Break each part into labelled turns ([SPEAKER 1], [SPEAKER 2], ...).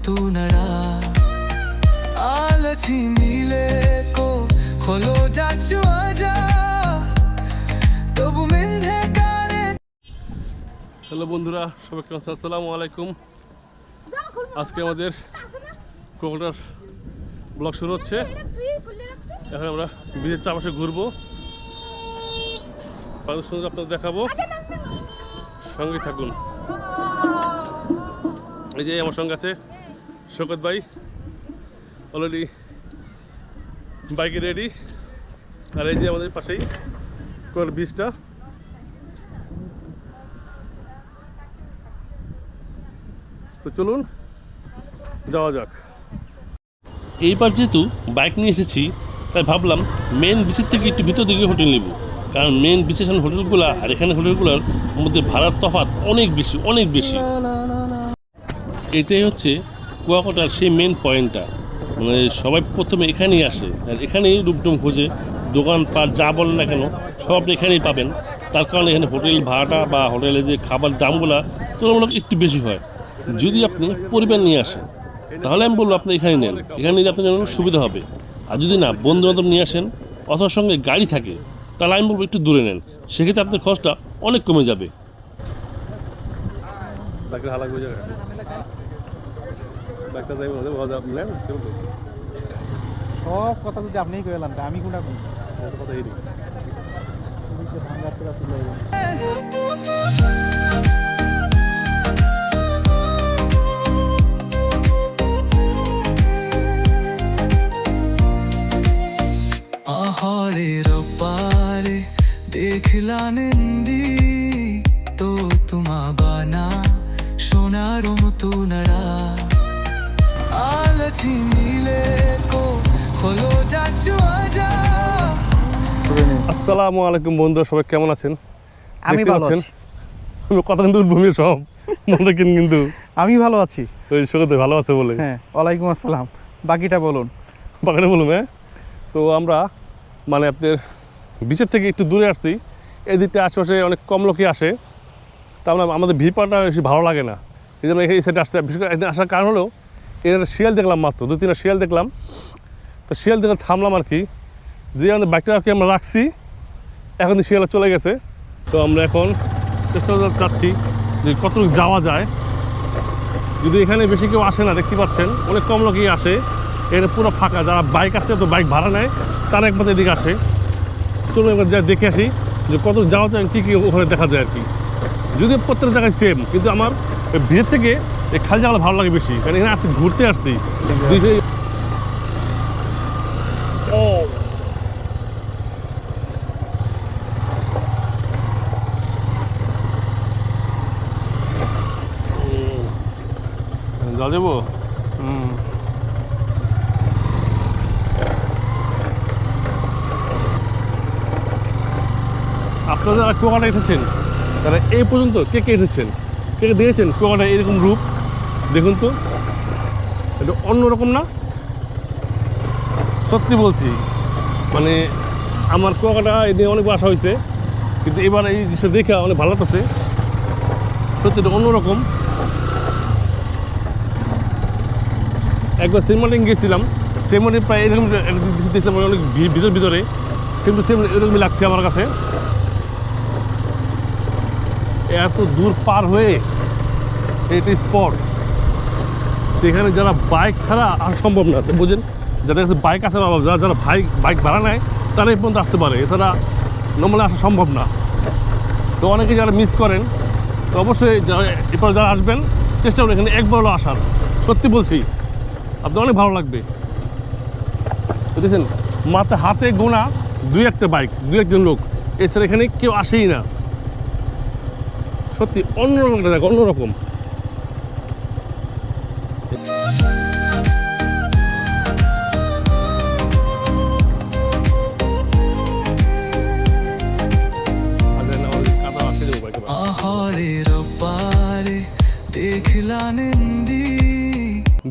[SPEAKER 1] নতুনরা আলছি মিলে কো খোলো যাচ্ছ আজা তবু মেন্ধে কানে।
[SPEAKER 2] হ্যালো বন্ধুরা, সবাইকে আসসালামু আলাইকুম। আজকে আমাদের ক্রোকোডাইল ব্লগ শুরু হচ্ছে। এখন আমরা বিচের চারপাশে ঘুরবো, সুন্দর আপনাদের দেখাবো, সঙ্গে থাকুন। এই যে আমার সঙ্গে আছে শৌকত ভাই, অলরেডি বাইকে রেডি। আর এই যে আমাদের পাশেই ক্রোকোডাইল বিচটা। তো চলুন যাওয়া যাক। এইবার যেহেতু বাইক নিয়ে এসেছি, তাই ভাবলাম মেন বিচের থেকে একটু ভিতর দিকে হোটেল নেব, কারণ মেন বিচের হোটেলগুলো আর এখানে হোটেলগুলোর মধ্যে ভাড়ার তফাৎ অনেক বেশি। এটাই হচ্ছে কুয়াকাটার সেই মেন পয়েন্টটা, মানে সবাই প্রথমে এখানেই আসে আর এখানেই রুমটুম খোঁজে। দোকানপাট যা বলেন না কেন সব আপনি এখানেই পাবেন। তার কারণে এখানে হোটেল ভাড়াটা বা হোটেলে যে খাবার দামগুলো তুলনামূলক একটু বেশি হয়। যদি আপনি পরিবার নিয়ে আসেন তাহলে আমি বলবো আপনি এখানে নেন, এখানে নিলে আপনার জন্য সুবিধা হবে। আর যদি না বন্ধু বান্ধব নিয়ে আসেন অথবা সঙ্গে গাড়ি থাকে, তাহলে আমি বলবো একটু দূরে নেন, সেক্ষেত্রে আপনার খরচটা অনেক কমে যাবে।
[SPEAKER 3] সব কথা যদি আপনিই কইলাম, আমি কোনটা কই কথা এই ভাঙা তুলে
[SPEAKER 1] আহারের পারে দেখলা নিন্দি তো তোমা বানা সোনার মতুনরা আলছি মিলে কো খোলো যাচ্ছ আজা।
[SPEAKER 2] আসসালামু আলাইকুম বন্ধুরা, সবাই কেমন আছেন?
[SPEAKER 3] আমি ভালো আছি।
[SPEAKER 2] আমি কথা কিন্তু উদ্ভূমি সব মনে রাখেন কিন্তু।
[SPEAKER 3] আমি ভালো আছি।
[SPEAKER 2] ওই শোকত ভালো আছে বলে।
[SPEAKER 3] হ্যাঁ, ওয়ালাইকুম আসসালাম। বাকিটা বলুন।
[SPEAKER 2] হ্যাঁ। তো আমরা মানে আপনার বিচের থেকে একটু দূরে আসছি, এই দিকটা আশেপাশে অনেক কম লোকই আসে, তা আমরা আমাদের ভিড়টা বেশি ভালো লাগে না, এই জন্য এই সাইডে আসছে। বিশেষ করে আসার কারণ হলো এর শিয়াল দেখলাম, মাত্র 2-3টা শিয়াল দেখলাম। তো শিয়াল দেখে থামলাম আর কি, যে আমাদের বাইকটা আর কি আমরা রাখছি, এখন শিয়াল চলে গেছে। তো আমরা এখন চেষ্টা চাচ্ছি যে কতটুকু যাওয়া যায়। যদি এখানে বেশি কেউ আসে না, দেখতে পাচ্ছেন অনেক কম লোকই আসে, এখানে পুরো ফাঁকা। যারা বাইক আছে তো বাইক ভাড়া নেয় তারা একমাত্র এদিকে আসে। চলুন একবার যা দেখে আসি যে কত যাওয়া যায়, কী কী ওখানে দেখা যায় আর কি। যদি প্রত্যেক জায়গায় সেম, কিন্তু আমার ভিড় থেকে এই খালি জায়গাটা ভালো লাগে বেশি, কারণ এখানে আসছি ঘুরতে আসছি। জল যাবো। আপনারা যারা কুয়াকাটা এসেছেন তারা এই পর্যন্ত কে কে এসেছেন, কে কে দেখেছেন কুয়াকাটা এরকম রূপ? দেখুন তো, এটা অন্যরকম না? সত্যি বলছি, মানে আমার কুয়াকাটা এদিকে অনেক আসা হয়েছে, কিন্তু এবার এই দৃশ্য দেখে অনেক ভালো লাগতেছে। সত্যি এটা অন্যরকম। একবার সেন্টমার্টিন গিয়েছিলাম, সেন্টমার্টিন প্রায় এরকম দৃশ্য দেখছিলাম, অনেক ভিতরে সেম এরকমই লাগছে আমার কাছে। এত দূর পার হয়ে এটা স্পট, এখানে যারা বাইক ছাড়া আর সম্ভব না, বুঝেন? যাদের কাছে বাইক আছে বা যারা বাইক ভাড়া নেয় তারা এই পর্যন্ত আসতে পারে, এছাড়া নর্মালি আসা সম্ভব না। তো অনেকে যারা মিস করেন, তো অবশ্যই এরপর যারা আসবেন চেষ্টা করবেন এখানে একবার হলো আসার। সত্যি বলছি, আপনার অনেক ভালো লাগবে। বুঝেছেন, মাত্র হাতে গোনা 2-1টা বাইক, 2-1জন লোক, এছাড়া এখানে কেউ আসেই না। সত্যি অন্যরকম একটা জায়গা, অন্যরকম।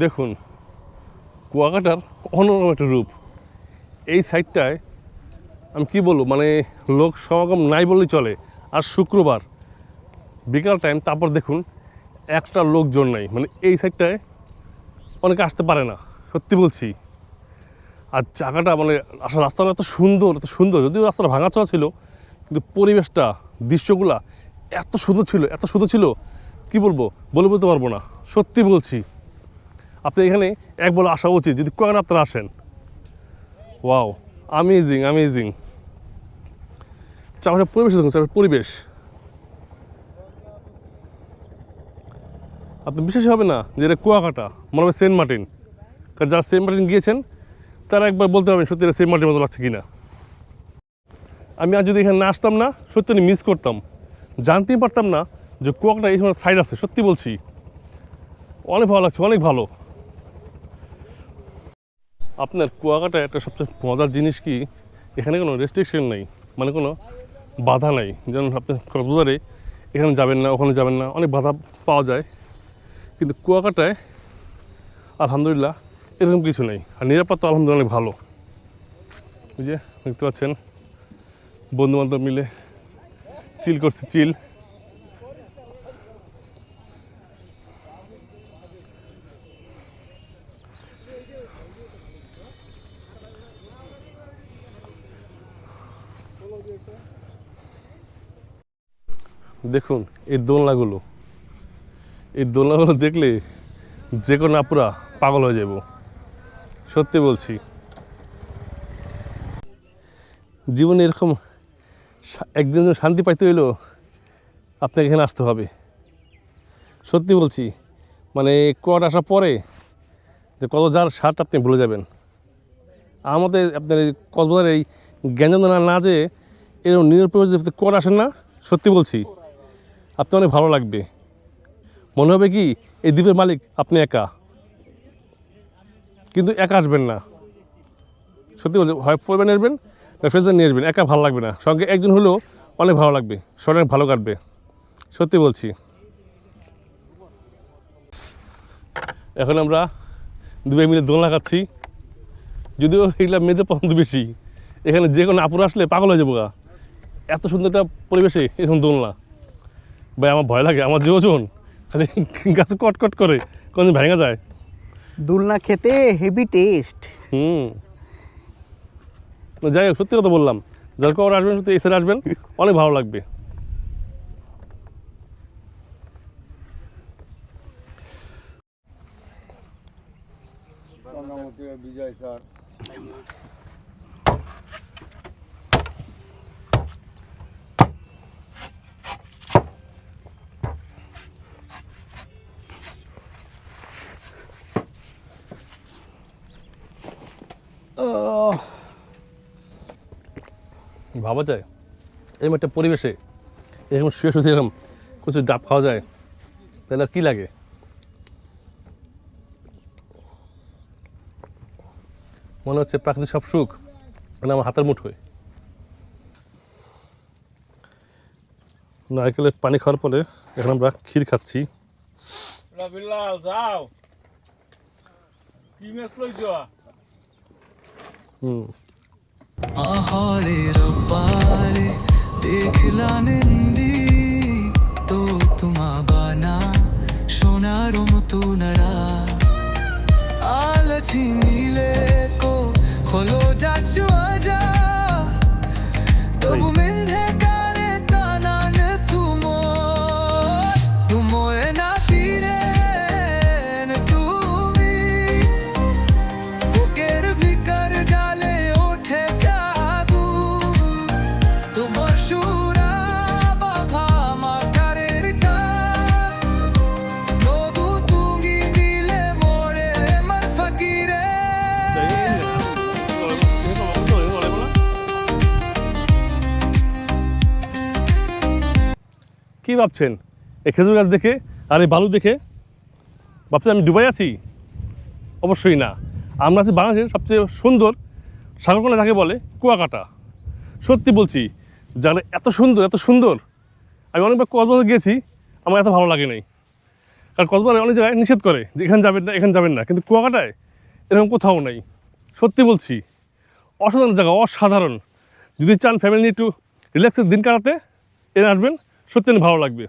[SPEAKER 2] দেখুন কুয়াকাটার অন্যরকম একটা রূপ। এই সাইডটায় আমি কি বলবো, মানে লোক সমাগম নাই বললেই চলে। আর শুক্রবার বিকাল টাইম, তারপর দেখুন একটা লোকজন নাই, মানে এই সাইডটায় অনেকে আসতে পারে না, সত্যি বলছি। আর জায়গাটা মানে আসার রাস্তাটা এত সুন্দর, এত সুন্দর, যদিও রাস্তাটা ভাঙাচোরা ছিল, কিন্তু পরিবেশটা, দৃশ্যগুলা এত সুন্দর ছিল, এত সুন্দর ছিল, কী বলবো, বলে বলতে পারবো না, সত্যি বলছি। আপনি এখানে একবার আসা উচিত যদি কয়েকটা আপনারা আসেন। Wow, amazing amazing. চারপাশের পরিবেশ দেখুন, চারপাশের পরিবেশ আপনি বিশ্বাসই হবে না যে এটা কুয়াকাটা, মনে হবে সেন্ট মার্টিন। কারণ যারা সেন্ট মার্টিন গিয়েছেন তারা একবার বলতে পারবেন সত্যি এটা সেন্ট মার্টিনের মতো লাগছে কিনা। আমি আর যদি এখানে না আসতাম না, সত্যি আমি মিস করতাম, জানতেই পারতাম না যে কুয়াকাটা এই সময় সাইড আছে। সত্যি বলছি, অনেক ভালো লাগছে, অনেক ভালো। আপনার কুয়াকাটায় একটা সবচেয়ে মজার জিনিস কি, এখানে কোনো রেস্ট্রিকশন নেই, মানে কোনো বাধা নাই। যেমন আপনি কক্সবাজারে এখানে যাবেন না, ওখানে যাবেন না, অনেক বাধা পাওয়া যায়, কিন্তু কুয়াকাটায় আলহামদুলিল্লাহ এরকম কিছু নেই। আর নিরাপত্তা আলহামদুলিল্লাহ অনেক ভালো। ওই যে দেখতে পাচ্ছেন বন্ধুবান্ধব মিলে চিল করছে, চিল। দেখুন এই দোলনাগুলো, এই দোলনাগুলো দেখলে যে কোনো আপুরা পাগল হয়ে যাব, সত্যি বলছি। জীবনে এরকম একদিন শান্তি পাইতে হইলেও আপনাকে এখানে আসতে হবে, সত্যি বলছি। মানে কোয়াট আসার পরে যে কত যার স্বাদ আপনি ভুলে যাবেন। আমাদের আপনার এই কক্সবাজারের এই গ্যাঞ্জাম না যে এরকম নিরপেক্ষ যদি কোয়াট আসেন না, সত্যি বলছি আপনার অনেক ভালো লাগবে। মনে হবে কি এই দ্বীপের মালিক আপনি একা, কিন্তু একা আসবেন না, সত্যি বলছি। হয় পরিবার নিয়ে আসবেন, ফ্রেন্ডস নিয়ে আসবেন, একা ভালো লাগবে না, সঙ্গে একজন হলেও অনেক ভালো লাগবে, অনেক ভালো কাটবে, সত্যি বলছি। এখন আমরা দুই মিলে দোলনা খাচ্ছি, যদিও এগুলো মেয়েদের পছন্দ বেশি। এখানে যে কোনো আপুরা আসলে পাগল হয়ে যাবো গা, এত সুন্দর একটা পরিবেশে এরকম দোলনা। ভাই আমার ভয় লাগে, আমার যে ওজন খালি গাছে কটকট করে, কোন ভেঙে যায়।
[SPEAKER 4] দোলনা খেতে হেভি টেস্ট।
[SPEAKER 2] যাই হোক, সত্যি কথা বললাম, যার কবার আসবেন সত্যি এসে আসবেন, অনেক ভালো লাগবে।
[SPEAKER 5] বিজয় স্যার,
[SPEAKER 2] ভাবা যায় এরকম একটা পরিবেশে এরকম শুয়ে শুয়ে এরকম কিছু ডাব খাওয়া যায়, তাহলে আর কী লাগে। মনে হচ্ছে প্রাকৃতিক সব সুখ মানে আমার হাতের মুঠোয়। নারকেলের পানি খাওয়ার পরে এখন আমরা ক্ষীর খাচ্ছি।
[SPEAKER 5] রবিলাল যাও কি মেস লইছ?
[SPEAKER 1] आहारे रब्बारे देखला निंदी तो तुमा बाना सोनारो मुतुनरा आलची नीले को खोलो जाचु आजा तबु मिंधे काने ताना ने तुमो ए ना तीरे ने तुमी बुकेर भिकर जाले
[SPEAKER 2] কী ভাবছেন এই খেজুর গাছ দেখে আর এই বালু দেখে? ভাবছেন আমি দুবাই আছি? অবশ্যই না, আমরা আছি বাংলাদেশের সবচেয়ে সুন্দর সাগরকন্যা যাকে বলে কুয়াকাটা। সত্যি বলছি, যারা এত সুন্দর, এত সুন্দর। আমি অনেকবার কক্সবাজার গিয়েছি, আমার এত ভালো লাগে নাই। কারণ কক্সবাজারে অনেক জায়গায় নিষেধ করে যে এখানে যাবেন না, এখানে যাবেন না, কিন্তু কুয়াকাটায় এরকম কোথাও নাই। সত্যি বলছি, অসাধারণ জায়গা, অসাধারণ। যদি চান ফ্যামিলি নিয়ে একটু রিল্যাক্সের দিন কাটাতে, এনে আসবেন, সত্যি ভালো লাগবে।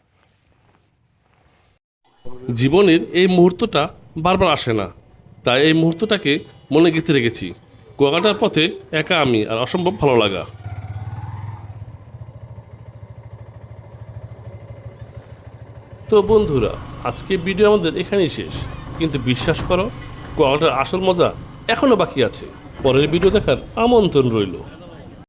[SPEAKER 2] জীবনের এই মুহূর্তটা বারবার আসে না, তাই এই মুহূর্তটাকে মনে গেঁথে রেখেছি। কুয়াকাটার পথে একা আমি আর অসম্ভব ভালো লাগা। তো বন্ধুরা, আজকে ভিডিও আমাদের এখানেই শেষ, কিন্তু বিশ্বাস করো কুয়াকাটার আসল মজা এখনও বাকি আছে। পরের ভিডিও দেখার আমন্ত্রণ রইল।